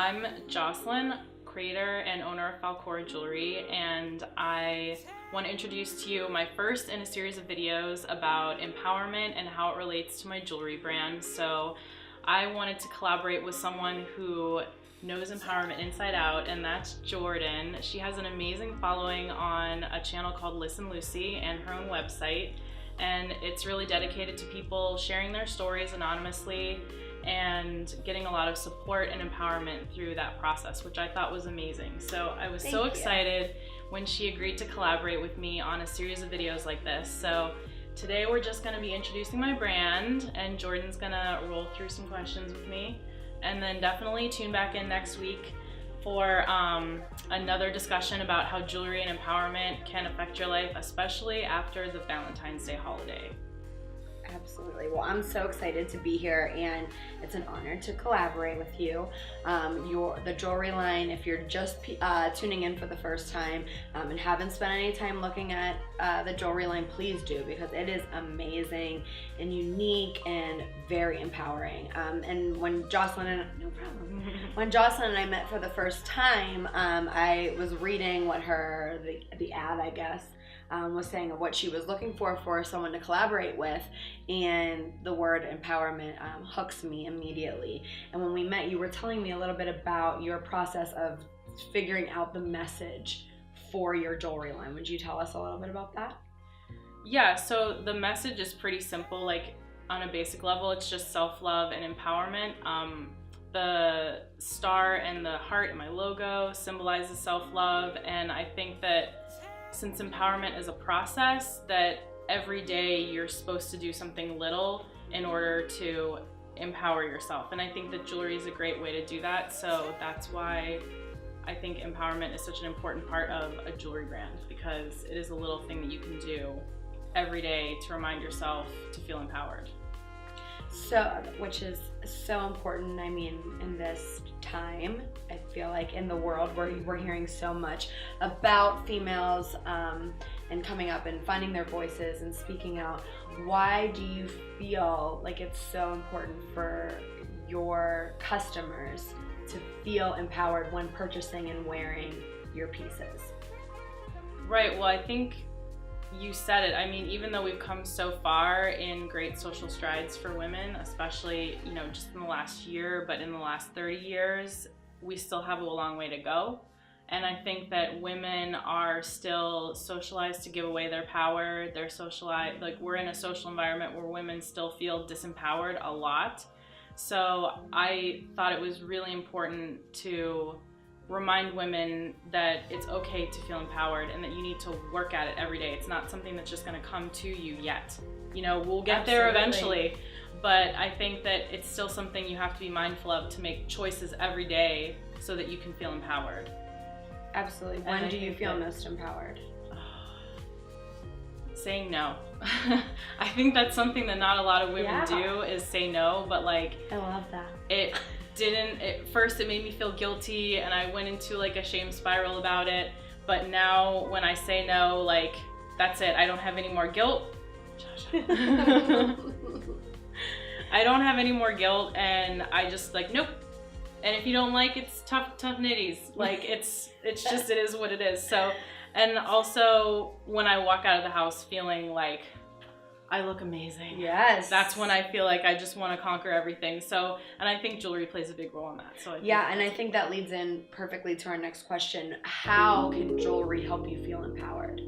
I'm Jocelyn, creator and owner of Falkora Jewelry, and I want to introduce to you my first in a series of videos about empowerment and how it relates to my jewelry brand. So I wanted to collaborate with someone who knows empowerment inside out, and that's Jordan. She has an amazing following on a channel called Listen Lucy and her own website, and it's really dedicated to people sharing their stories anonymously and getting a lot of support and empowerment through that process, which I thought was amazing. So I was so excited when she agreed to collaborate with me on a series of videos like this. So today we're just going to be introducing my brand, and Jordan's going to roll through some questions with me. And then definitely tune back in next week for another discussion about how jewelry and empowerment can affect your life, especially after the Valentine's Day holiday. Absolutely. Well, I'm so excited to be here, and it's an honor to collaborate with you. The jewelry line, if you're just tuning in for the first time and haven't spent any time looking at the jewelry line, please do, because it is amazing and unique and very empowering. And when Jocelyn and I met for the first time, I was reading what the ad, I guess, was saying of what she was looking for someone to collaborate with, and the word empowerment hooks me immediately. And when we met, you were telling me a little bit about your process of figuring out the message for your jewelry line. Would you tell us a little bit about that? Yeah, so the message is pretty simple. Like, on a basic level, it's just self-love and empowerment. The star and the heart in my logo symbolizes self-love, and I think that since empowerment is a process, that every day you're supposed to do something little in order to empower yourself. And I think that jewelry is a great way to do that. So that's why I think empowerment is such an important part of a jewelry brand, because it is a little thing that you can do every day to remind yourself to feel empowered. So, which is so important. I mean, in this time, I feel like in the world where we're hearing so much about females and coming up and finding their voices and speaking out. Why do you feel like it's so important for your customers to feel empowered when purchasing and wearing your pieces? Right, well, I think you said it. I mean, even though we've come so far in great social strides for women, especially, just in the last year, but in the last 30 years, we still have a long way to go. And I think that women are still socialized to give away their power. They're socialized, like, we're in a social environment where women still feel disempowered a lot. So I thought it was really important to remind women that it's okay to feel empowered and that you need to work at it every day. It's not something that's just going to come to you yet. We'll get there eventually, but I think that it's still something you have to be mindful of, to make choices every day so that you can feel empowered. Absolutely. When do you feel most empowered? Saying no. I think that's something that not a lot of women do, is say no, but like, I love that. At first it made me feel guilty, and I went into like a shame spiral about it, but now when I say no, like, that's it. I don't have any more guilt. I don't have any more guilt, and I just like, nope. And if you don't like, it's tough nitties. Like, it's just, it is what it is. So, and also when I walk out of the house feeling like I look amazing. Yes. That's when I feel like I just want to conquer everything. So, and I think jewelry plays a big role in that. So I think that leads in perfectly to our next question. How can jewelry help you feel empowered?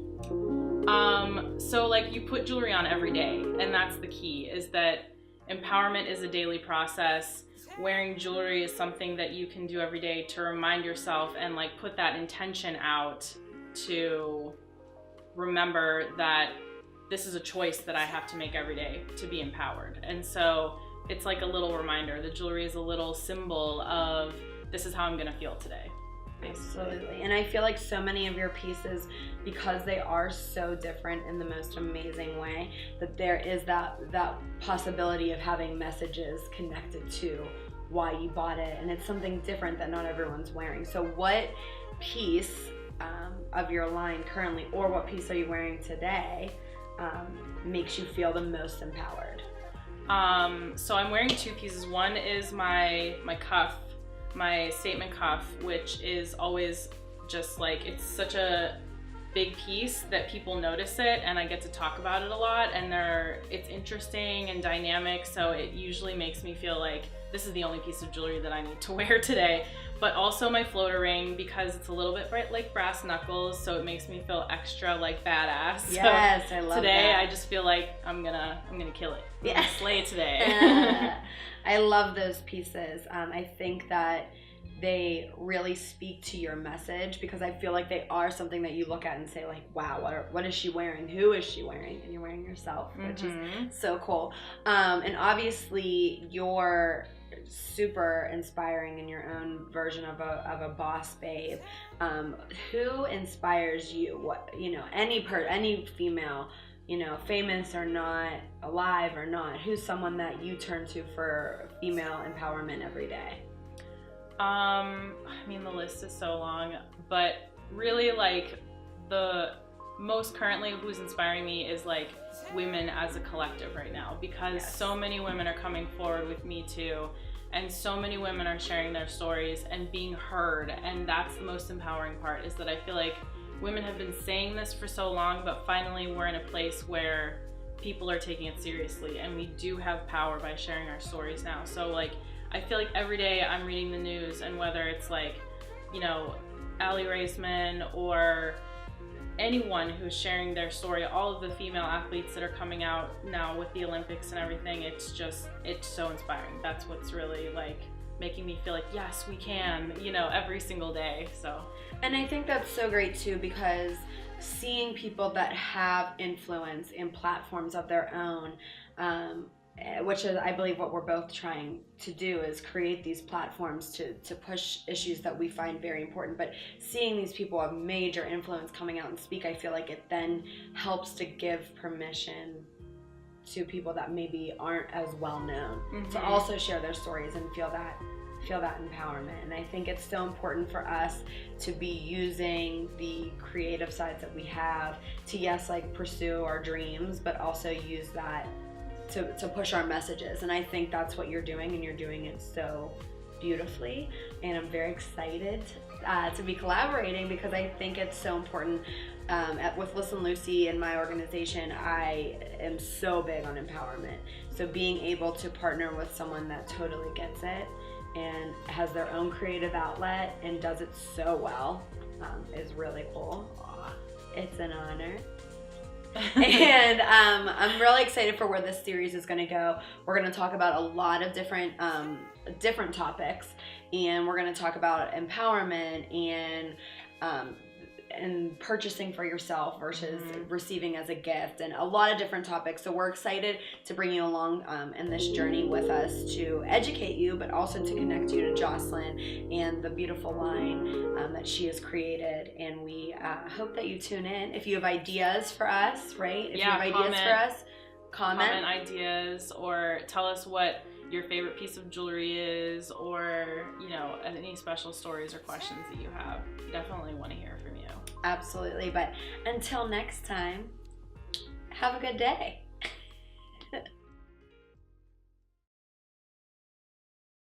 So like, you put jewelry on every day, and that's the key, is that empowerment is a daily process. Wearing jewelry is something that you can do every day to remind yourself and like put that intention out to remember that this is a choice that I have to make every day to be empowered. And so it's like a little reminder. The jewelry is a little symbol of, this is how I'm gonna feel today. Absolutely. And I feel like so many of your pieces, because they are so different in the most amazing way, that there is that possibility of having messages connected to why you bought it, and it's something different that not everyone's wearing. So what piece of your line currently, or what piece are you wearing today, makes you feel the most empowered? So I'm wearing two pieces. One is my cuff my statement cuff, which is always just like, it's such a big piece that people notice it, and I get to talk about it a lot, and it's interesting and dynamic, so it usually makes me feel like this is the only piece of jewelry that I need to wear today. But also my floater ring, because it's a little bit bright like brass knuckles, so it makes me feel extra like badass. Yes, so I love today that. I just feel like I'm gonna kill it. I'm Yeah. gonna slay today. I love those pieces. I think that they really speak to your message, because I feel like they are something that you look at and say like, wow, what is she wearing? Who is she wearing? And you're wearing yourself, which is so cool. And obviously you're super inspiring in your own version of a boss babe. Who inspires you? What, any female, famous or not, alive or not, who's someone that you turn to for female empowerment every day? I mean, the list is so long, but really like the most currently who's inspiring me is like women as a collective right now, because so many women are coming forward with Me Too, and so many women are sharing their stories and being heard, and that's the most empowering part, is that I feel like women have been saying this for so long, but finally we're in a place where people are taking it seriously, and we do have power by sharing our stories now. So like, I feel like every day I'm reading the news, and whether it's like, Allie Raisman or anyone who's sharing their story, all of the female athletes that are coming out now with the Olympics and everything, it's so inspiring. That's what's really like making me feel like, yes, we can, every single day. So, and I think that's so great too, because seeing people that have influence in platforms of their own, which is, I believe, what we're both trying to do, is create these platforms to push issues that we find very important. But seeing these people of major influence coming out and speak, I feel like it then helps to give permission to people that maybe aren't as well known to also share their stories and feel that empowerment. And I think it's so important for us to be using the creative sides that we have to, yes, like pursue our dreams, but also use that to push our messages. And I think that's what you're doing, and you're doing it so beautifully. And I'm very excited to be collaborating, because I think it's so important. With Listen Lucy and my organization, I am so big on empowerment. So being able to partner with someone that totally gets it and has their own creative outlet and does it so well is really cool. It's an honor. And I'm really excited for where this series is going to go. We're going to talk about a lot of different topics, and we're going to talk about empowerment and purchasing for yourself versus receiving as a gift, and a lot of different topics. So we're excited to bring you along in this journey with us, to educate you, but also to connect you to Jocelyn and the beautiful line that she has created. And we hope that you tune in. If you have ideas for us, right? If you have ideas for us, comment ideas, or tell us what your favorite piece of jewelry is, or any special stories or questions that you have. Definitely want to hear from you. Absolutely. But until next time, have a good day.